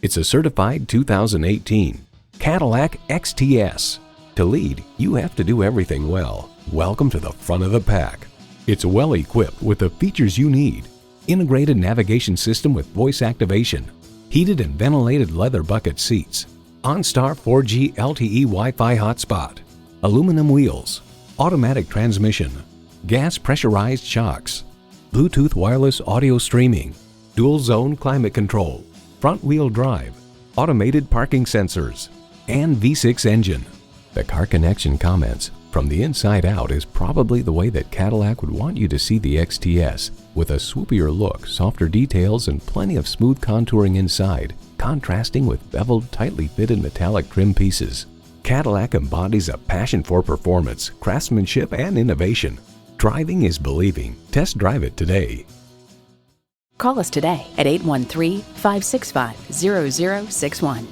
It's a certified 2018 Cadillac XTS. To lead, you have to do everything well. Welcome to the front of the pack. It's well equipped with the features you need. Integrated navigation system with voice activation, heated and ventilated leather bucket seats, OnStar 4G LTE Wi-Fi hotspot, aluminum wheels, automatic transmission, gas pressurized shocks, Bluetooth wireless audio streaming, dual zone climate control, front wheel drive, automated parking sensors, and V6 engine. The Car Connection comments, "From the inside out is probably the way that Cadillac would want you to see the XTS, with a swoopier look, softer details, and plenty of smooth contouring inside, contrasting with beveled, tightly fitted metallic trim pieces." Cadillac embodies a passion for performance, craftsmanship, and innovation. Driving is believing. Test drive it today. Call us today at 813-565-0061.